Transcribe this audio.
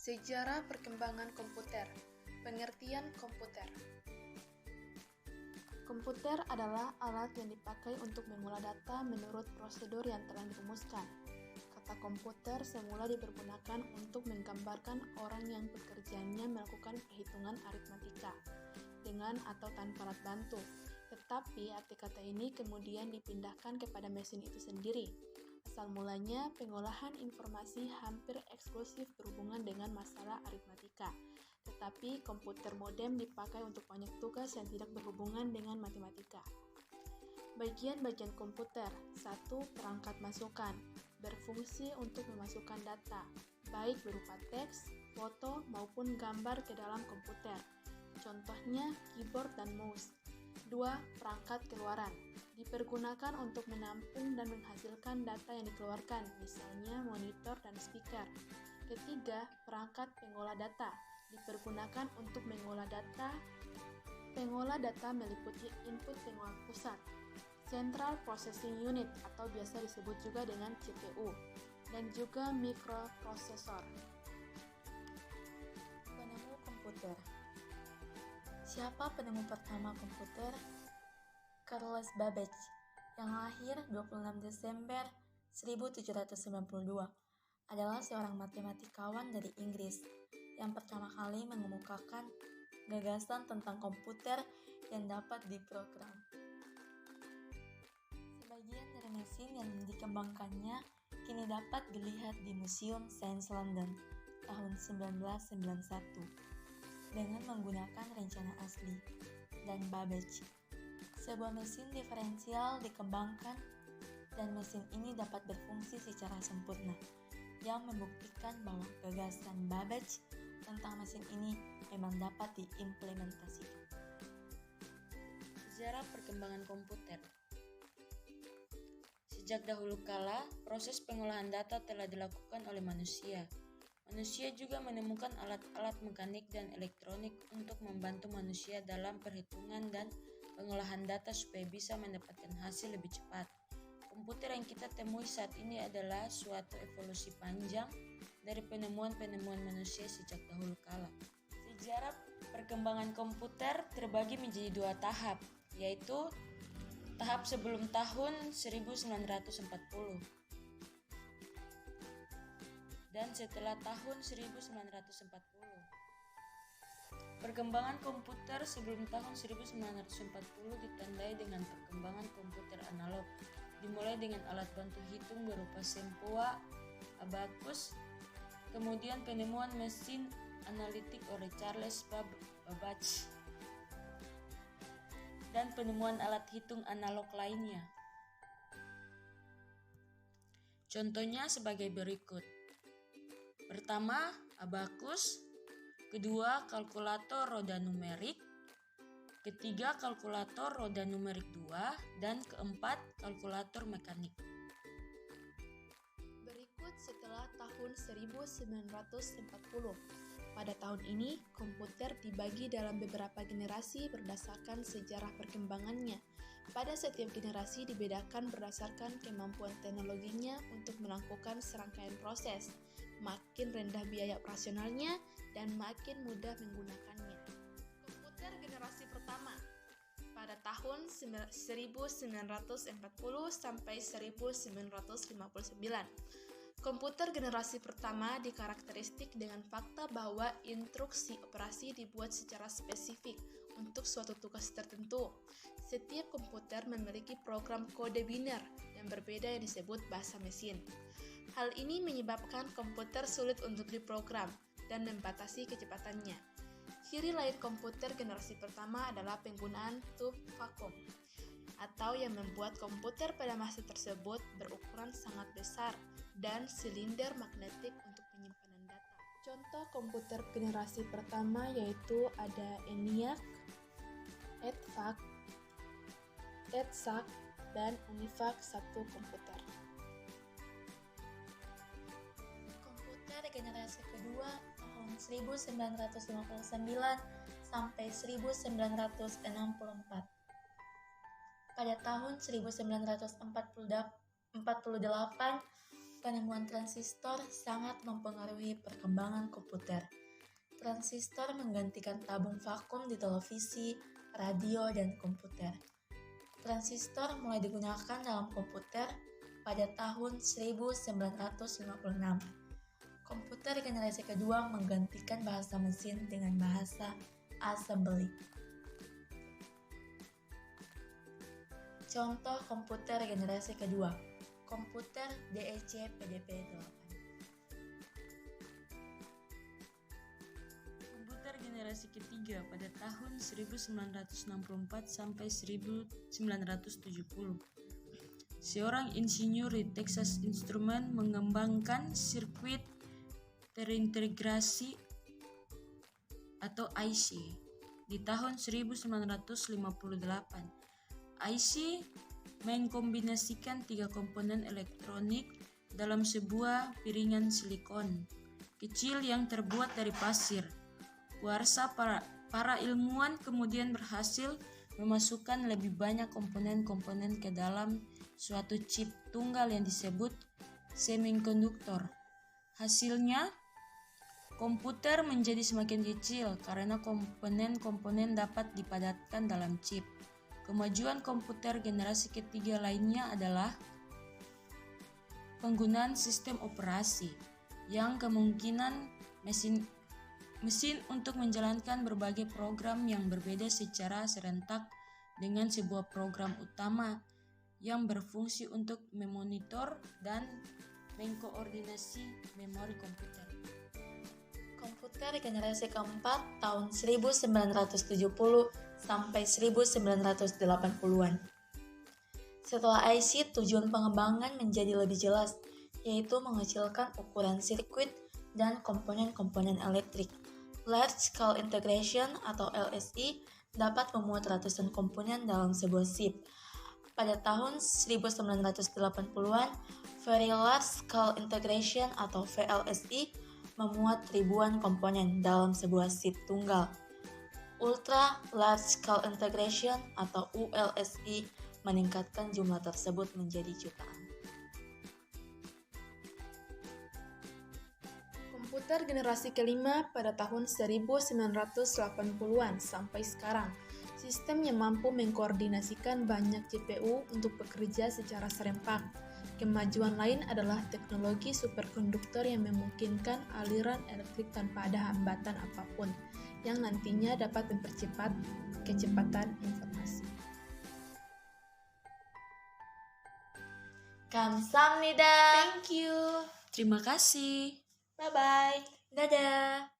Sejarah perkembangan komputer. Pengertian komputer. Komputer adalah alat yang dipakai untuk mengolah data menurut prosedur yang telah dirumuskan. Kata komputer semula dipergunakan untuk menggambarkan orang yang pekerjaannya melakukan perhitungan aritmatika dengan atau tanpa alat bantu. Tetapi arti kata ini kemudian dipindahkan kepada mesin itu sendiri. Asal mulanya, pengolahan informasi hampir eksklusif berhubungan dengan masalah aritmatika. Tetapi komputer modern dipakai untuk banyak tugas yang tidak berhubungan dengan matematika. Bagian-bagian komputer. 1. Perangkat masukan. Berfungsi untuk memasukkan data, baik berupa teks, foto, maupun gambar ke dalam komputer. Contohnya keyboard dan mouse. 2. Perangkat keluaran. Dipergunakan untuk menampung dan menghasilkan data yang dikeluarkan, misalnya monitor dan speaker. Ketiga, perangkat pengolah data. Dipergunakan untuk mengolah data. Pengolah data meliputi input pengolah pusat, Central Processing Unit atau biasa disebut juga dengan CPU, dan juga mikroprosesor. Penemu komputer. Siapa penemu pertama komputer? Charles Babbage, yang lahir 26 Desember 1792, adalah seorang matematikawan dari Inggris yang pertama kali mengemukakan gagasan tentang komputer yang dapat diprogram. Sebagian dari mesin yang dikembangkannya kini dapat dilihat di Museum Science London tahun 1991 dengan menggunakan rencana asli dan Babbage. Sebuah mesin diferensial dikembangkan dan mesin ini dapat berfungsi secara sempurna, yang membuktikan bahwa gagasan Babbage tentang mesin ini memang dapat diimplementasikan. Sejarah perkembangan komputer. Sejak dahulu kala, proses pengolahan data telah dilakukan oleh manusia. Manusia juga menemukan alat-alat mekanik dan elektronik untuk membantu manusia dalam perhitungan dan pengolahan data supaya bisa mendapatkan hasil lebih cepat. Komputer yang kita temui saat ini adalah suatu evolusi panjang dari penemuan-penemuan manusia sejak dahulu kala. Sejarah perkembangan komputer terbagi menjadi dua tahap, yaitu tahap sebelum tahun 1940 dan setelah tahun 1940. Perkembangan komputer sebelum tahun 1940 ditandai dengan perkembangan komputer analog, dimulai dengan alat bantu hitung berupa sempoa, abacus, kemudian penemuan mesin analitik oleh Charles Babbage, dan penemuan alat hitung analog lainnya. Contohnya sebagai berikut. Pertama, abacus. Kedua, kalkulator roda numerik. Ketiga, kalkulator roda numerik 2. Dan keempat, kalkulator mekanik. Berikut setelah tahun 1940. Pada tahun ini, komputer dibagi dalam beberapa generasi berdasarkan sejarah perkembangannya. Pada setiap generasi dibedakan berdasarkan kemampuan teknologinya untuk melakukan serangkaian proses, makin rendah biaya operasionalnya, dan makin mudah menggunakannya. Komputer generasi pertama pada tahun 1940 sampai 1959. Komputer generasi pertama dikarakteristik dengan fakta bahwa instruksi operasi dibuat secara spesifik untuk suatu tugas tertentu. Setiap komputer memiliki program kode biner yang berbeda yang disebut bahasa mesin. Hal ini menyebabkan komputer sulit untuk diprogram dan membatasi kecepatannya. Ciri lain komputer generasi pertama adalah penggunaan tube vakum, atau yang membuat komputer pada masa tersebut berukuran sangat besar dan silinder magnetik untuk penyimpanan data. Contoh komputer generasi pertama yaitu ada ENIAC, EDSAC, dan UNIVAC 1 komputer. Komputer generasi kedua tahun 1959 sampai 1964. Pada tahun 1948, Penemuan transistor sangat mempengaruhi perkembangan komputer. Transistor menggantikan tabung vakum di televisi, radio, dan komputer. Transistor mulai digunakan dalam komputer pada tahun 1956. Komputer generasi kedua menggantikan bahasa mesin dengan bahasa assembly. Contoh komputer generasi kedua, komputer DEC PDP-8. Komputer generasi ketiga pada tahun 1964 sampai 1970. Seorang insinyur di Texas Instruments mengembangkan sirkuit terintegrasi atau IC di tahun 1958. IC mengkombinasikan 3 komponen elektronik dalam sebuah piringan silikon kecil yang terbuat dari pasir. Kuarsa para ilmuwan kemudian berhasil memasukkan lebih banyak komponen-komponen ke dalam suatu chip tunggal yang disebut semikonduktor. Hasilnya, komputer menjadi semakin kecil karena komponen-komponen dapat dipadatkan dalam chip. Kemajuan komputer generasi ketiga lainnya adalah penggunaan sistem operasi yang kemungkinan mesin untuk menjalankan berbagai program yang berbeda secara serentak dengan sebuah program utama yang berfungsi untuk memonitor dan mengkoordinasi memori komputer. Komputer generasi keempat tahun 1970 sampai 1980-an. Setelah IC, tujuan pengembangan menjadi lebih jelas, yaitu mengecilkan ukuran sirkuit dan komponen-komponen elektrik. Large Scale Integration atau LSI dapat memuat ratusan komponen dalam sebuah chip. Pada tahun 1980-an, Very Large Scale Integration atau VLSI memuat ribuan komponen dalam sebuah chip tunggal. Ultra Large Scale Integration atau ULSI meningkatkan jumlah tersebut menjadi jutaan. Komputer generasi kelima pada tahun 1980-an sampai sekarang. Sistem yang mampu mengkoordinasikan banyak CPU untuk bekerja secara serempak. Kemajuan lain adalah teknologi superkonduktor yang memungkinkan aliran elektrik tanpa ada hambatan apapun, yang nantinya dapat mempercepat kecepatan informasi. Kamsahamnida. Thank you. Terima kasih. Bye-bye. Dadah.